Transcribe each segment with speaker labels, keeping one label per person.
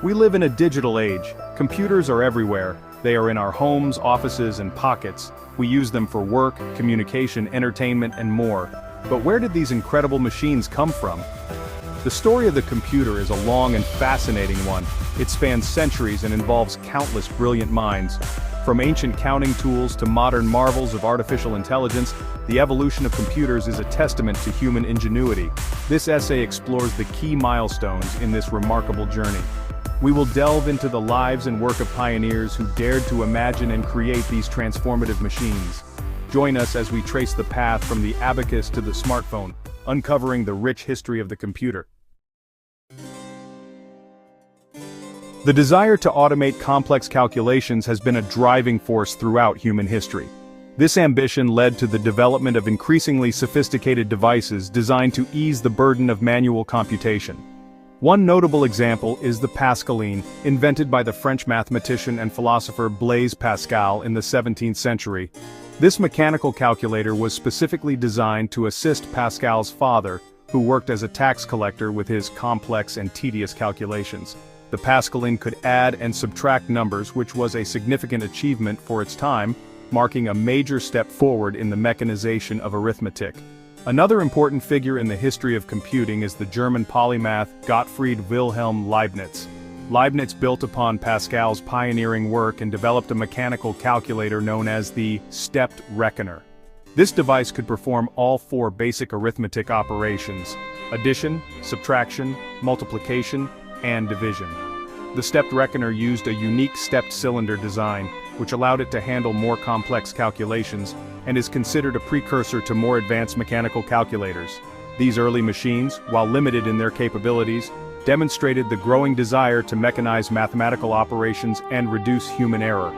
Speaker 1: We live in a digital age. Computers are everywhere. They are in our homes, offices, and pockets. We use them for work, communication, entertainment, and more. But where did these incredible machines come from? The story of the computer is a long and fascinating one. It spans centuries and involves countless brilliant minds. From ancient counting tools to modern marvels of artificial intelligence, the evolution of computers is a testament to human ingenuity. This essay explores the key milestones in this remarkable journey. We will delve into the lives and work of pioneers who dared to imagine and create these transformative machines. Join us as we trace the path from the abacus to the smartphone, uncovering the rich history of the computer. The desire to automate complex calculations has been a driving force throughout human history. This ambition led to the development of increasingly sophisticated devices designed to ease the burden of manual computation. One notable example is the Pascaline, invented by the French mathematician and philosopher Blaise Pascal in the 17th century. This mechanical calculator was specifically designed to assist Pascal's father, who worked as a tax collector with his complex and tedious calculations. The Pascaline could add and subtract numbers, which was a significant achievement for its time, marking a major step forward in the mechanization of arithmetic. Another important figure in the history of computing is the German polymath Gottfried Wilhelm Leibniz. Leibniz built upon Pascal's pioneering work and developed a mechanical calculator known as the stepped reckoner. This device could perform all four basic arithmetic operations: addition, subtraction, multiplication, and division. The stepped reckoner used a unique stepped cylinder design, which allowed it to handle more complex calculations, and is considered a precursor to more advanced mechanical calculators. These early machines, while limited in their capabilities, demonstrated the growing desire to mechanize mathematical operations and reduce human error.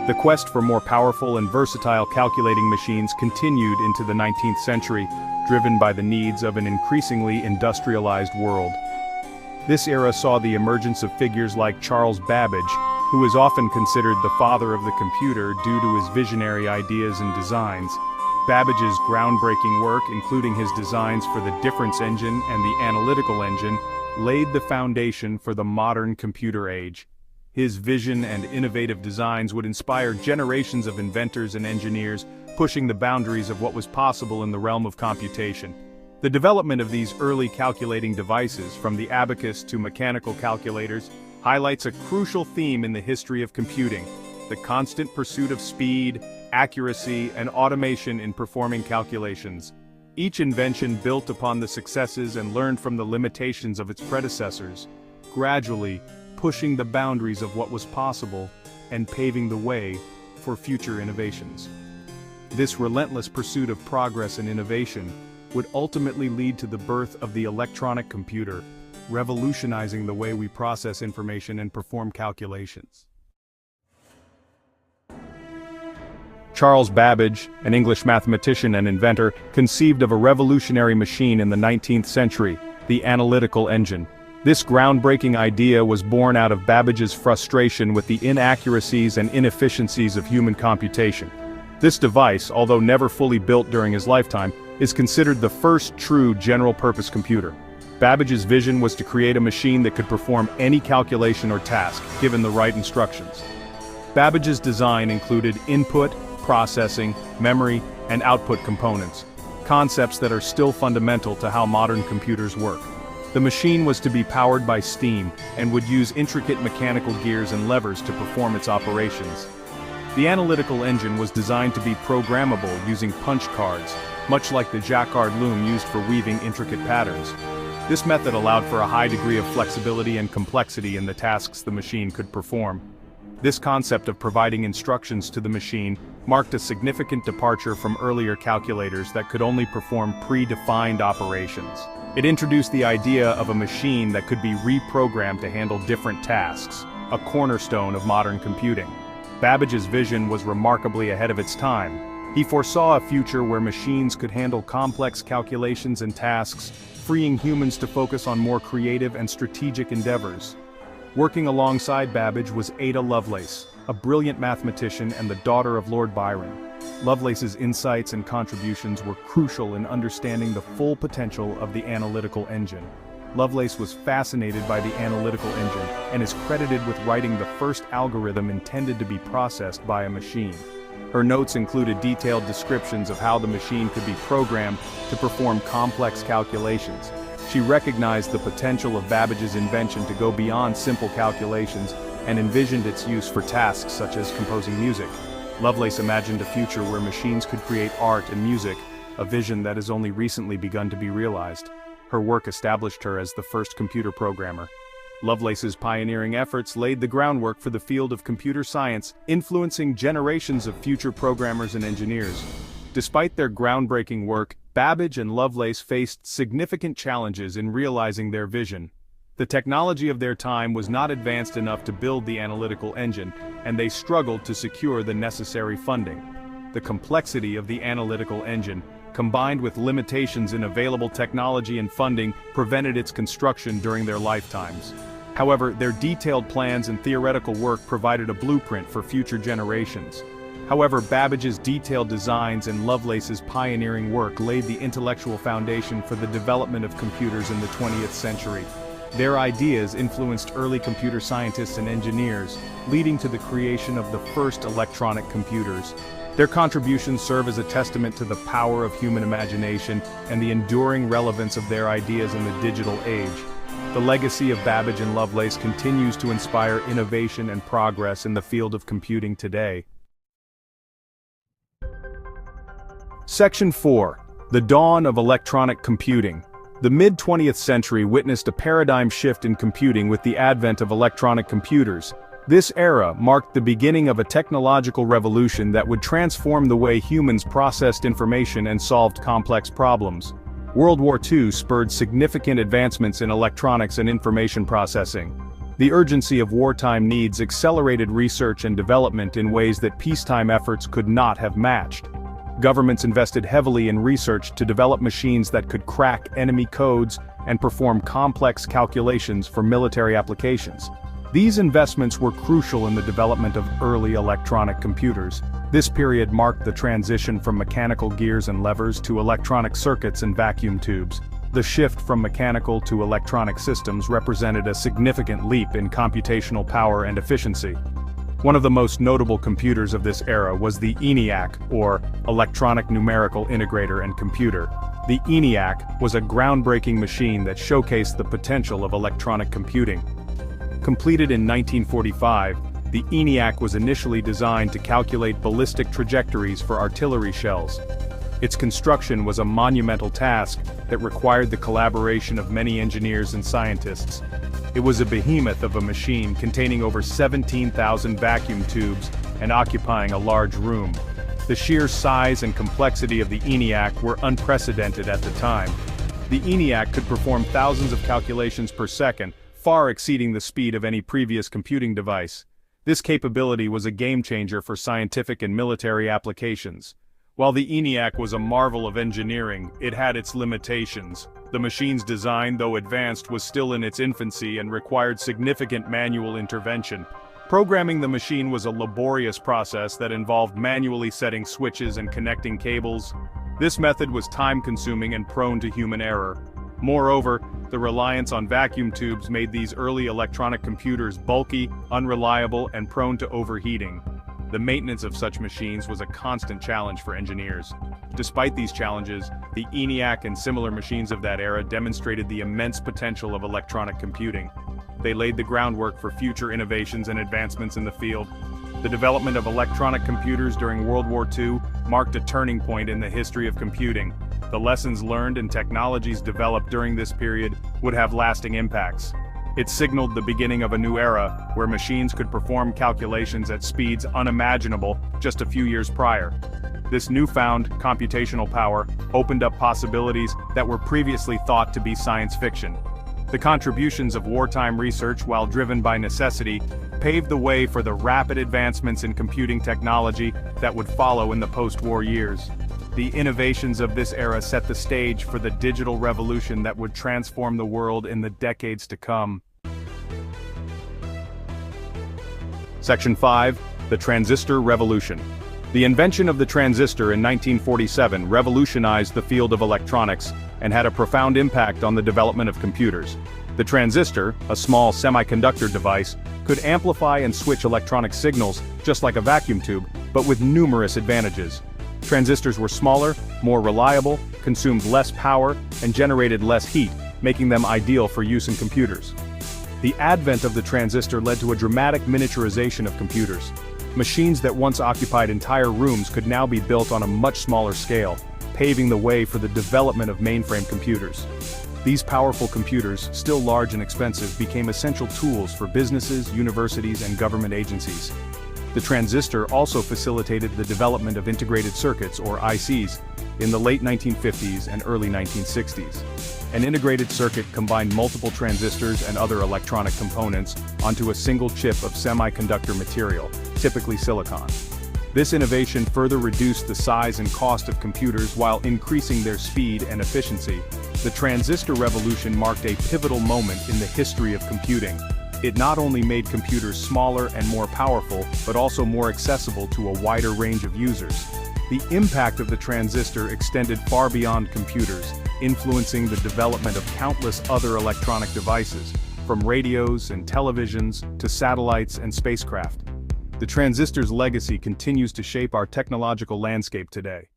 Speaker 1: The quest for more powerful and versatile calculating machines continued into the 19th century, driven by the needs of an increasingly industrialized world. This era saw the emergence of figures like Charles Babbage, who is often considered the father of the computer due to his visionary ideas and designs. Babbage's groundbreaking work, including his designs for the difference engine and the analytical engine, laid the foundation for the modern computer age. His vision and innovative designs would inspire generations of inventors and engineers, pushing the boundaries of what was possible in the realm of computation. The development of these early calculating devices, from the abacus to mechanical calculators, highlights a crucial theme in the history of computing: the constant pursuit of speed, accuracy, and automation in performing calculations. Each invention built upon the successes and learned from the limitations of its predecessors, gradually pushing the boundaries of what was possible and paving the way for future innovations. This relentless pursuit of progress and innovation would ultimately lead to the birth of the electronic computer, revolutionizing the way we process information and perform calculations. Charles Babbage, an English mathematician and inventor, conceived of a revolutionary machine in the 19th century, the Analytical Engine. This groundbreaking idea was born out of Babbage's frustration with the inaccuracies and inefficiencies of human computation. This device, although never fully built during his lifetime, is considered the first true general-purpose computer. Babbage's vision was to create a machine that could perform any calculation or task, given the right instructions. Babbage's design included input, processing, memory, and output components, concepts that are still fundamental to how modern computers work. The machine was to be powered by steam, and would use intricate mechanical gears and levers to perform its operations. The analytical engine was designed to be programmable using punch cards, much like the jacquard loom used for weaving intricate patterns. This method allowed for a high degree of flexibility and complexity in the tasks the machine could perform. This concept of providing instructions to the machine marked a significant departure from earlier calculators that could only perform predefined operations. It introduced the idea of a machine that could be reprogrammed to handle different tasks, a cornerstone of modern computing. Babbage's vision was remarkably ahead of its time. He foresaw a future where machines could handle complex calculations and tasks, freeing humans to focus on more creative and strategic endeavors. Working alongside Babbage was Ada Lovelace, a brilliant mathematician and the daughter of Lord Byron. Lovelace's insights and contributions were crucial in understanding the full potential of the analytical engine. Lovelace was fascinated by the analytical engine and is credited with writing the first algorithm intended to be processed by a machine. Her notes included detailed descriptions of how the machine could be programmed to perform complex calculations. She recognized the potential of Babbage's invention to go beyond simple calculations and envisioned its use for tasks such as composing music. Lovelace imagined a future where machines could create art and music, a vision that has only recently begun to be realized. Her work established her as the first computer programmer. Lovelace's pioneering efforts laid the groundwork for the field of computer science, influencing generations of future programmers and engineers. Despite their groundbreaking work, Babbage and Lovelace faced significant challenges in realizing their vision. The technology of their time was not advanced enough to build the analytical engine, and they struggled to secure the necessary funding. The complexity of the analytical engine, combined with limitations in available technology and funding, prevented its construction during their lifetimes. However, their detailed plans and theoretical work provided a blueprint for future generations. However, Babbage's detailed designs and Lovelace's pioneering work laid the intellectual foundation for the development of computers in the 20th century. Their ideas influenced early computer scientists and engineers, leading to the creation of the first electronic computers. Their contributions serve as a testament to the power of human imagination and the enduring relevance of their ideas in the digital age. The legacy of Babbage and Lovelace continues to inspire innovation and progress in the field of computing today. Section 4. The Dawn of Electronic Computing. The mid-20th century witnessed a paradigm shift in computing with the advent of electronic computers. This era marked the beginning of a technological revolution that would transform the way humans processed information and solved complex problems. World War II spurred significant advancements in electronics and information processing. The urgency of wartime needs accelerated research and development in ways that peacetime efforts could not have matched. Governments invested heavily in research to develop machines that could crack enemy codes and perform complex calculations for military applications. These investments were crucial in the development of early electronic computers. This period marked the transition from mechanical gears and levers to electronic circuits and vacuum tubes. The shift from mechanical to electronic systems represented a significant leap in computational power and efficiency. One of the most notable computers of this era was the ENIAC, or Electronic Numerical Integrator and Computer. The ENIAC was a groundbreaking machine that showcased the potential of electronic computing. Completed in 1945, the ENIAC was initially designed to calculate ballistic trajectories for artillery shells. Its construction was a monumental task that required the collaboration of many engineers and scientists. It was a behemoth of a machine containing over 17,000 vacuum tubes and occupying a large room. The sheer size and complexity of the ENIAC were unprecedented at the time. The ENIAC could perform thousands of calculations per second, far exceeding the speed of any previous computing device. This capability was a game-changer for scientific and military applications. While the ENIAC was a marvel of engineering, it had its limitations. The machine's design, though advanced, was still in its infancy and required significant manual intervention. Programming the machine was a laborious process that involved manually setting switches and connecting cables. This method was time-consuming and prone to human error. Moreover, the reliance on vacuum tubes made these early electronic computers bulky, unreliable, and prone to overheating. The maintenance of such machines was a constant challenge for engineers. Despite these challenges, the ENIAC and similar machines of that era demonstrated the immense potential of electronic computing. They laid the groundwork for future innovations and advancements in the field. The development of electronic computers during World War II marked a turning point in the history of computing. The lessons learned and technologies developed during this period would have lasting impacts. It signaled the beginning of a new era, where machines could perform calculations at speeds unimaginable just a few years prior. This newfound computational power opened up possibilities that were previously thought to be science fiction. The contributions of wartime research, while driven by necessity, paved the way for the rapid advancements in computing technology that would follow in the post-war years. The innovations of this era set the stage for the digital revolution that would transform the world in the decades to come. Section 5. The Transistor Revolution. The invention of the transistor in 1947 revolutionized the field of electronics and had a profound impact on the development of computers. The transistor, a small semiconductor device, could amplify and switch electronic signals just like a vacuum tube, but with numerous advantages. Transistors were smaller, more reliable, consumed less power, and generated less heat, making them ideal for use in computers. The advent of the transistor led to a dramatic miniaturization of computers. Machines that once occupied entire rooms could now be built on a much smaller scale, paving the way for the development of mainframe computers. These powerful computers, still large and expensive, became essential tools for businesses, universities, and government agencies. The transistor also facilitated the development of integrated circuits, or ICs, in the late 1950s and early 1960s. An integrated circuit combined multiple transistors and other electronic components onto a single chip of semiconductor material, typically silicon. This innovation further reduced the size and cost of computers while increasing their speed and efficiency. The transistor revolution marked a pivotal moment in the history of computing. It not only made computers smaller and more powerful, but also more accessible to a wider range of users. The impact of the transistor extended far beyond computers, influencing the development of countless other electronic devices, from radios and televisions to satellites and spacecraft. The transistor's legacy continues to shape our technological landscape today.